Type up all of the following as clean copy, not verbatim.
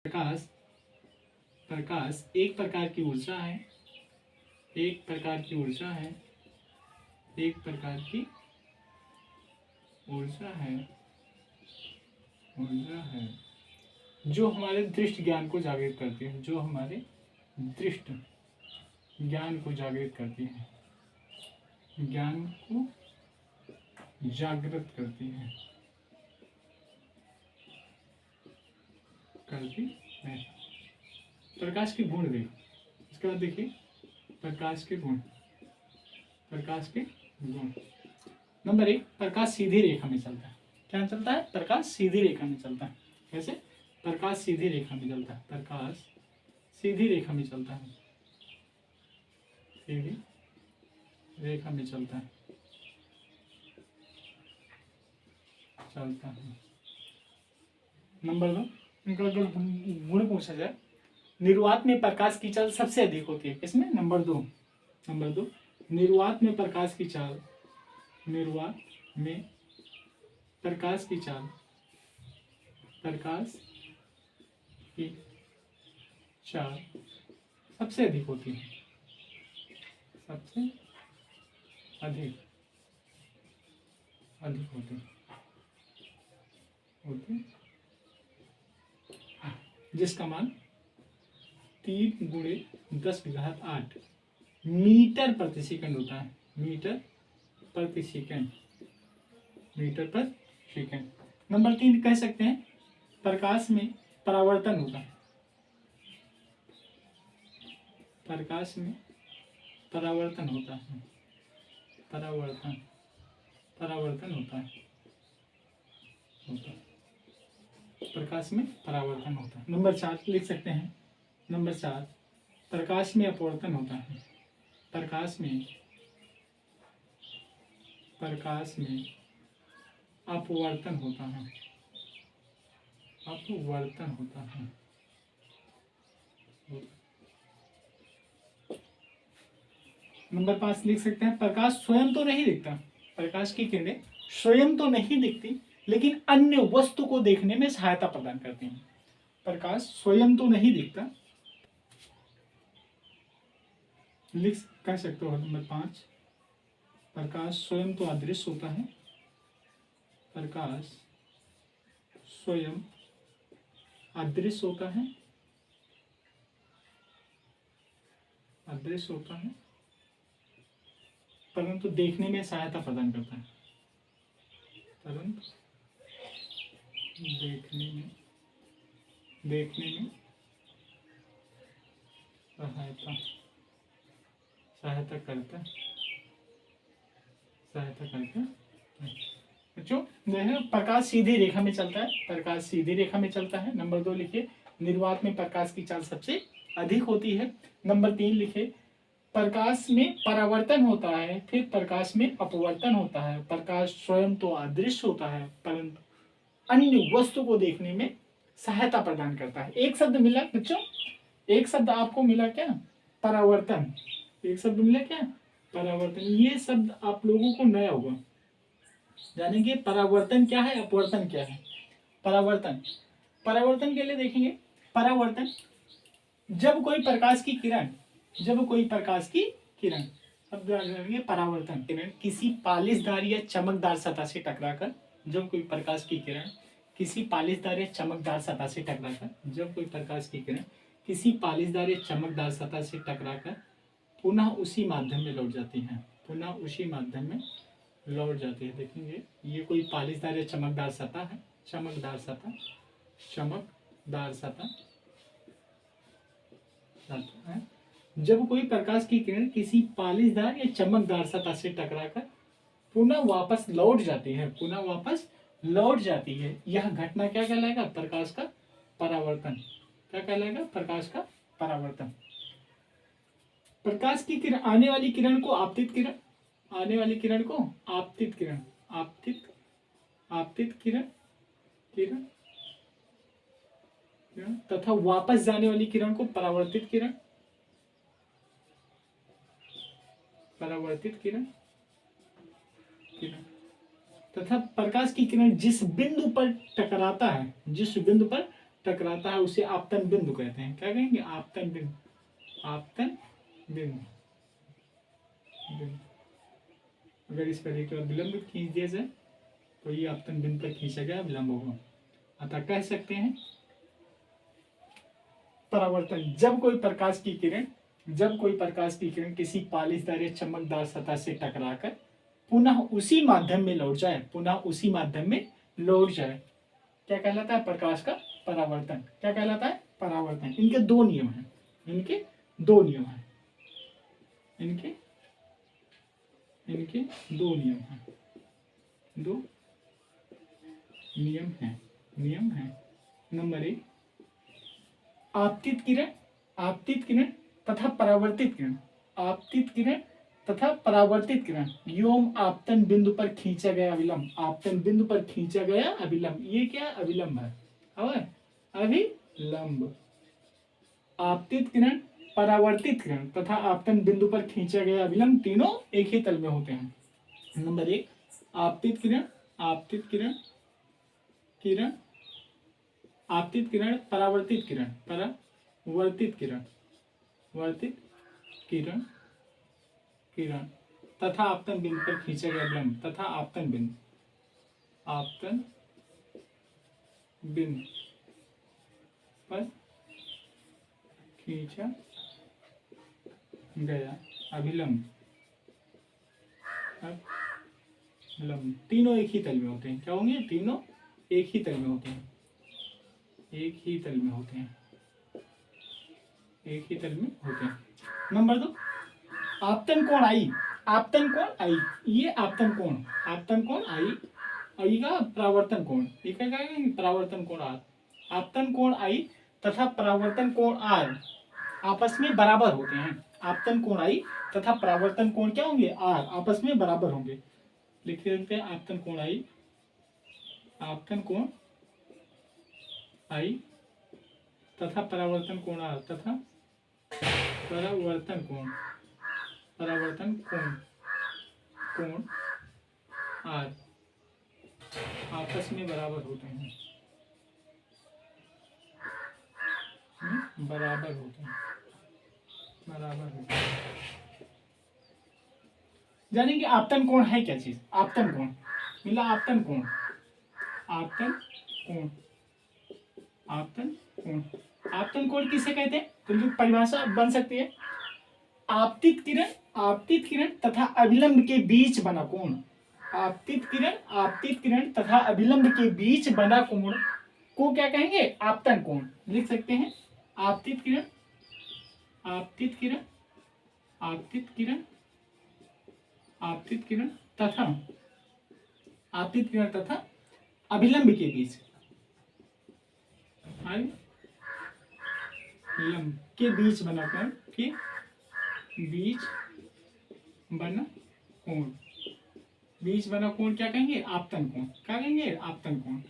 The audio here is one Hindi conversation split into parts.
प्रकाश प्रकाश एक प्रकार की ऊर्जा है, एक प्रकार की ऊर्जा है, एक प्रकार की ऊर्जा है, ऊर्जा है जो हमारे दृष्ट ज्ञान को जागृत करती है, जो हमारे दृष्ट ज्ञान को जागृत करती है, ज्ञान को जागृत करती है, करती है। प्रकाश के गुण देख, इसके बाद देखिए प्रकाश के गुण, प्रकाश के गुण। नंबर 1, प्रकाश सीधी रेखा में चलता है। क्या चलता है? प्रकाश सीधी रेखा में चलता है। कैसे? प्रकाश सीधी रेखा में चलता है, प्रकाश सीधी रेखा में चलता है, सीधी रेखा में चलता है, चलता है। नंबर 2, इनका अगर गुण पूछा जाए, निर्वात में प्रकाश की चाल सबसे अधिक होती है। किसमें? नंबर 2, नंबर 2, निर्वात में प्रकाश की चाल, निर्वात में प्रकाश की चाल, प्रकाश की चाल सबसे अधिक होती है, सबसे अधिक अधिक होती जिसका मान 3×10⁸ मीटर प्रति सेकंड होता है, मीटर प्रति सेकंड, मीटर प्रति सेकंड। नंबर 3 कह सकते हैं प्रकाश में परावर्तन होता है, प्रकाश में परावर्तन होता है, परावर्तन परावर्तन होता है, प्रकाश में परावर्तन होता है। नंबर 4 लिख सकते हैं, नंबर 4 प्रकाश में अपवर्तन होता है, प्रकाश में अपवर्तन होता है, अपवर्तन होता है। नंबर 5 लिख सकते हैं प्रकाश स्वयं तो नहीं दिखता, प्रकाश की किरणें स्वयं तो नहीं दिखती लेकिन अन्य वस्तु को देखने में सहायता प्रदान करती हैं। प्रकाश स्वयं तो नहीं दिखता, लिख कह सकते हो। नंबर 5 प्रकाश स्वयं तो अदृश्य होता है, प्रकाश स्वयं अदृश्य होता है, अदृश्य होता है परंतु देखने में सहायता प्रदान करता है, परंतु देखने में सहायता करता है। बच्चों प्रकाश सीधी रेखा में चलता है, प्रकाश सीधी रेखा में चलता है। नंबर 2 लिखिए निर्वात में प्रकाश की चाल सबसे अधिक होती है। नंबर 3 लिखिए प्रकाश में परावर्तन होता है, फिर प्रकाश में अपवर्तन होता है, प्रकाश स्वयं तो अदृश्य होता है परंतु अन्य वस्तु को देखने में सहायता प्रदान करता है। एक शब्द मिला बच्चों, एक शब्द आपको मिला क्या? परावर्तन। एक शब्द मिला क्या? परावर्तन। ये शब्द आप लोगों को नया होगा, जानेंगे परावर्तन क्या है, अपवर्तन क्या है। परावर्तन, परावर्तन के लिए देखेंगे परावर्तन जब कोई प्रकाश की किरण, जब कोई प्रकाश की किरण, अब परावर्तन किरण किसी पालिशदार या चमकदार सतह से टकराकर, जब कोई प्रकाश की किरण किसी पालिशदार या चमकदार सतह से टकराकर, जब कोई प्रकाश की किरण किसी पालिशदार या चमकदार सतह से टकराकर पुनः उसी माध्यम में लौट जाती है, पुनः उसी माध्यम में लौट जाती है। देखेंगे ये कोई पालिशदार या चमकदार सतह है, चमकदार सतह, चमकदार सतह है। जब कोई प्रकाश की किरण किसी पालिशदार या चमकदार सतह से टकराकर पुनः वापस लौट जाती है, पुनः वापस लौट जाती है, यह घटना क्या कहलाएगा? प्रकाश का परावर्तन। क्या कहलाएगा? प्रकाश का परावर्तन। प्रकाश की किरण, आने वाली किरण को आपतित किरण, आने वाली किरण को आपतित किरण, आपतित किरण तथा वापस जाने वाली किरण को परावर्तित किरण, परावर्तित किरण तथा प्रकाश की किरण जिस बिंदु पर टकराता है, जिस बिंदु पर टकराता है उसे आपतन बिंदु कहते हैं। क्या कहेंगे? आपतन बिंदु, आपतन बिंदु। अगर इस पर एक विलंब खींच दिया जाए तो ये आपतन बिंदु पर खींचा गया विलंब होगा। अतः कह सकते हैं परावर्तन, जब कोई प्रकाश की किरण किसी पालिशदार या चमकदार सतह से टकराकर पुनः उसी माध्यम में लौट जाए, क्या कहलाता है? प्रकाश का परावर्तन। क्या कहलाता है? परावर्तन। इनके दो नियम हैं, इनके दो नियम हैं। नियम है। नंबर 1, आपतित किरण तथा परावर्तित किरण व्योम आपतन बिंदु पर खींचा गया अभिलंब। ये क्या? अभिलंब है। अभिलंब। आपतित किरण, परावर्तित किरण तथा आपतन बिंदु पर खींचा गया अभिलंब तीनों एक ही तल में होते हैं। नंबर 1, आपतित किरण, परावर्तित किरण तथा आपतन बिंदु पर खींचा गया अभिलंब तथा आपतन बिंदु पर खींचा गया अभिलंब तीनों एक ही तल में होते हैं। क्या होंगे? तीनों एक ही तल में होते हैं। नंबर 2, आपतन कोण आई। ये आपतन कोण आई और ये का परावर्तन कोण, ये क्या कहेंगे? परावर्तन कोण आर। आपतन कोण आई तथा परावर्तन कोण आर आपस में बराबर होते हैं। आपतन कोण आई तथा परावर्तन कोण क्या होंगे? आर, आपस में बराबर होंगे। लिख देते हैं आपतन कोण आई तथा परावर्तन कोण आर तथा परावर्तन कोण आर आपस में बराबर होते हैं। जानेंगे आपतन कोण है क्या चीज? आपतन कोण मिला। आपतन कोण किसे कहते हैं? तो जो परिभाषा बन सकती है, आपतित किरण तथा अभिलंब के बीच बना कोण। आपतित किरण तथा अभिलंब के बीच बना कोण को क्या कहेंगे? आपतन कोण। लिख सकते हैं आपतित किरण तथा अभिलंब के बीच बना कोण क्या कहेंगे? आपतन कोण। क्या कहेंगे? आपतन कोण।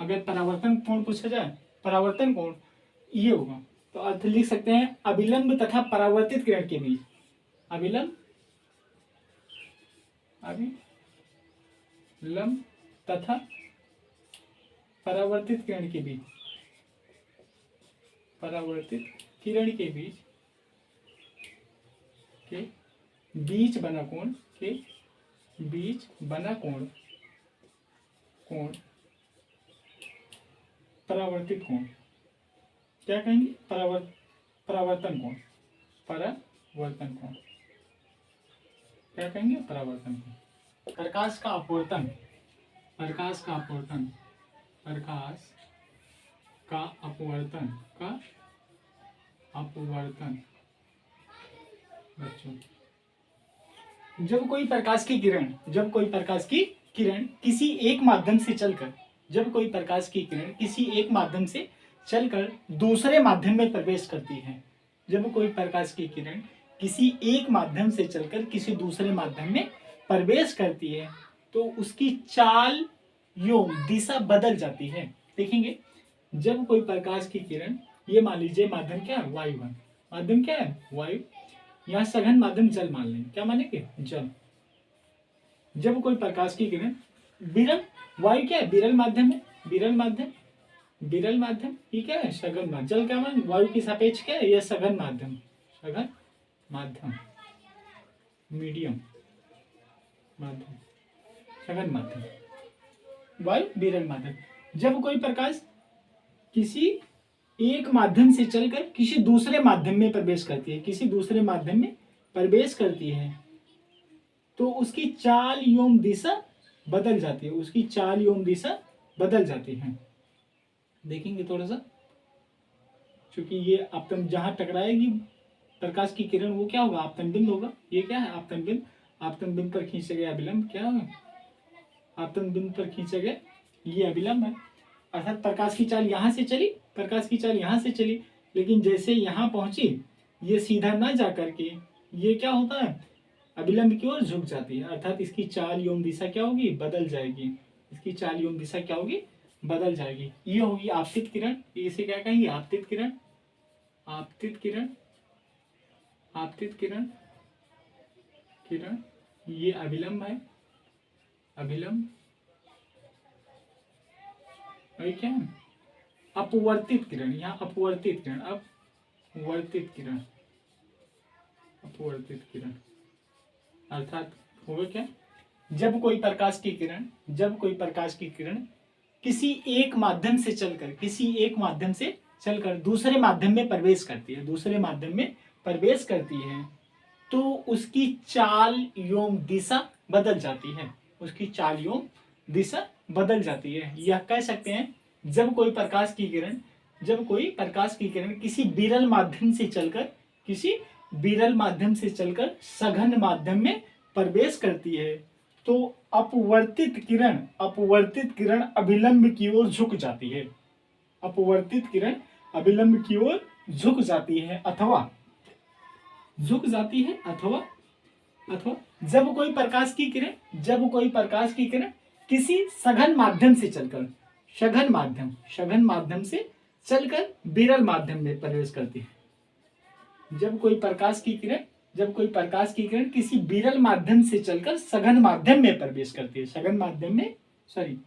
अगर परावर्तन कोण पूछा जाए, परावर्तन कोण ये होगा तो अर्थ लिख सकते हैं अभिलंब तथा परावर्तित किरण के बीच। अभिलंब तथा परावर्तित किरण के बीच बना कोण परावर्तित कोण क्या कहेंगे? परावर्तन कोण। क्या कहेंगे? परावर्तन कोण। प्रकाश का अपवर्तन बच्चों, जब कोई प्रकाश की किरण किसी एक माध्यम से चलकर दूसरे माध्यम में प्रवेश करती है। जब कोई प्रकाश की किरण किसी एक माध्यम से चलकर किसी दूसरे माध्यम में प्रवेश करती है तो उसकी चाल एवं दिशा बदल जाती है। देखेंगे, जब कोई प्रकाश की किरण, ये मान लीजिए माध्यम क्या है? वायु। माध्यम क्या है? वायु। यहाँ सघन माध्यम जल मान लें। क्या मानेंगे? जल। जब कोई प्रकाश की किरण विरल, वायु क्या है? विरल माध्यम है, विरल माध्यम, विरल माध्यम। ये क्या है? सघन माध्यम। जल क्या मान? वायु की सापेक्ष क्या है? यह सघन माध्यम, सघन माध्यम, मीडियम माध्यम, सघन माध्यम, वायु विरल माध्यम। जब कोई प्रकाश किसी एक माध्यम से चलकर किसी दूसरे माध्यम में प्रवेश करती है, किसी दूसरे माध्यम में प्रवेश करती है, तो उसकी चाल एवं दिशा बदल जाती है, उसकी चाल एवं दिशा बदल जाती है। देखेंगे थोड़ा सा, क्योंकि ये आपतन जहां टकराएगी प्रकाश की किरण, वो क्या होगा? आपतन बिंद होगा। ये क्या है? आपतन बिंद। आपतन बिंद पर खींचे गए अभिलंब क्या है? आपतन बिंद पर खींचे गए ये अभिलंब है। अर्थात प्रकाश की चाल यहां से चली, प्रकाश की चाल यहां से चली, लेकिन जैसे यहां पहुंची ये सीधा ना जा करके ये क्या होता है? अभिलंब की ओर झुक जाती है। अर्थात इसकी चाल एवं दिशा क्या होगी? बदल जाएगी। इसकी चाल एवं दिशा क्या होगी? बदल जाएगी। ये होगी आपतित किरण। इसे क्या कहेंगे? आपतित किरण, आपतित किरण, आपतित किरण, किरण। ये अभिलंब है, अभिलंब। और क्या है? अपवर्तित किरण। यहाँ अपवर्तित किरण, अपवर्तित किरण, अपवर्तित किरण। अर्थात होगा क्या? जब कोई प्रकाश की किरण, जब कोई प्रकाश की किरण किसी एक माध्यम से चलकर, किसी एक माध्यम से चलकर दूसरे माध्यम में प्रवेश करती है, दूसरे माध्यम में प्रवेश करती है, तो उसकी चाल एवं दिशा बदल जाती है, उसकी चाल एवं दिशा बदल जाती है। यह कह सकते हैं जब कोई प्रकाश की किरण, जब कोई प्रकाश की किरण किसी विरल माध्यम से चलकर, किसी विरल माध्यम से चलकर सघन माध्यम में प्रवेश करती है, तो अपवर्तित किरण, अपवर्तित किरण अभिलंब की ओर झुक जाती है, अपवर्तित किरण अभिलंब की ओर झुक जाती है, अथवा झुक जाती है, अथवा अथवा जब कोई प्रकाश की किरण, जब कोई प्रकाश की किरण किसी सघन माध्यम से चलकर, सघन माध्यम, सघन माध्यम से चलकर विरल माध्यम में प्रवेश करती है। जब कोई प्रकाश की किरण, जब कोई प्रकाश की किरण किसी विरल माध्यम से चलकर सघन माध्यम में प्रवेश करती है, सघन माध्यम में, सॉरी,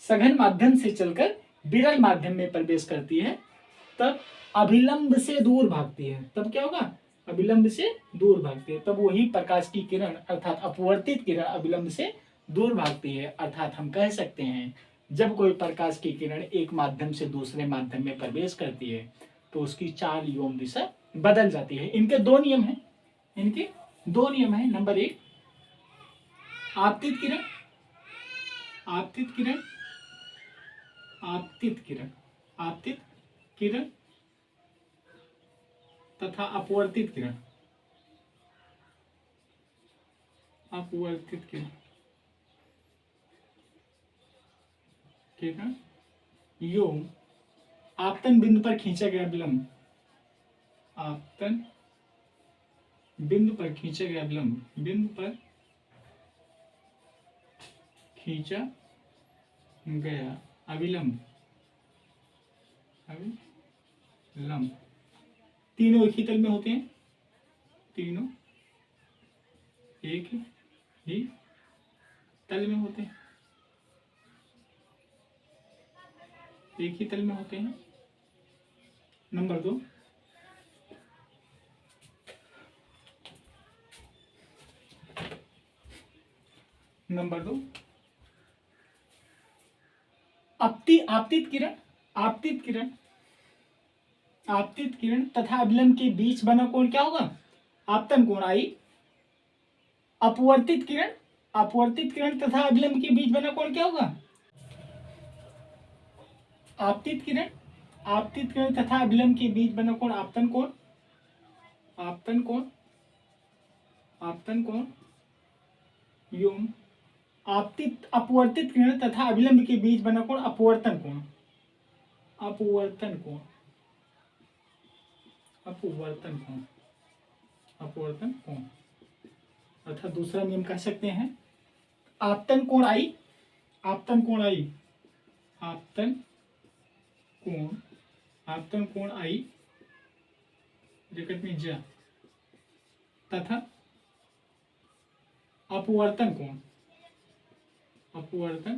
सघन माध्यम से चलकर विरल माध्यम में प्रवेश करती है, तब अभिलंब से दूर भागती है। तब क्या होगा? अभिलंब से दूर भागती है। तब वही प्रकाश की किरण अर्थात अपवर्तित किरण अभिलंब से दूर भागती है। अर्थात हम कह सकते हैं जब कोई प्रकाश की किरण एक माध्यम से दूसरे माध्यम में प्रवेश करती है, तो उसकी चाल एवं दिशा बदल जाती है। इनके दो नियम हैं, इनके दो नियम हैं। नंबर एक, आपतित किरण, आपतित किरण, आपतित किरण, आपतित किरण तथा अपवर्तित किरण, अपवर्तित किरण, किरण योग आपतन बिंदु पर खींचा गया विलंब, आपतन बिंदु पर खींचा गया विलंब, बिंदु पर खींचा गया अविलंब, अविलंब। तीनों एक ही तल में होते हैं, तीनों एक ही तल में होते हैं, एक ही तल में होते हैं। नंबर दो, नंबर दो, आपतित किरण, आपतित किरण, आपतित किरण तथा अभिलंब के बीच बना कोण क्या होगा? आपतन कोण आई। अपवर्तित किरण, अपवर्तित किरण तथा अभिलंब के बीच बना कोण क्या होगा? आपतित किरण, आपतित किरण तथा अभिलंब के बीच बना कोण आपतन कोण, आपतन कोण, आपतन कोण योग आपतित अपवर्तित किरण तथा अभिलंब के बीच बना कोण अपवर्तन कोण, अपवर्तन कोण, अपवर्तन कोण, अपवर्तन कोण। अर्थात दूसरा नियम कह सकते हैं आपतन कोण आई, आपतन कोण आई, आपतन कोण, आपतन कोण आई ब्रैकेट में ज तथा अपवर्तन कोण, अपवर्तन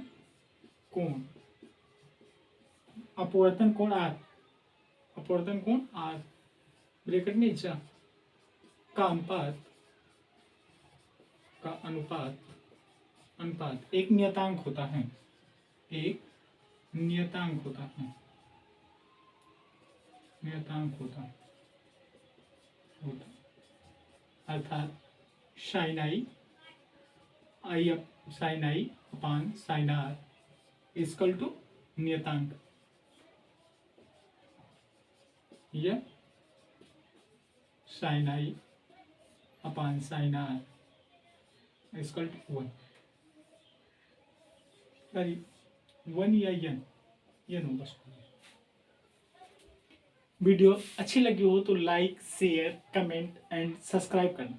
कोण, अपवर्तन कोण आर, अपवर्तन कोण आर ब्रैकेट में जा का अनुपात, का अनुपात, अनुपात एक नियतांक होता है, एक नियतांक होता है, नियतांक होता अर्थात sine i, i sine i अपान साइन आर इजकल टू नियतांक, यह साइन आई अपान sine r is equal to 1, sorry 1 या यन होगा। वीडियो अच्छी लगी हो तो like share comment and subscribe करना।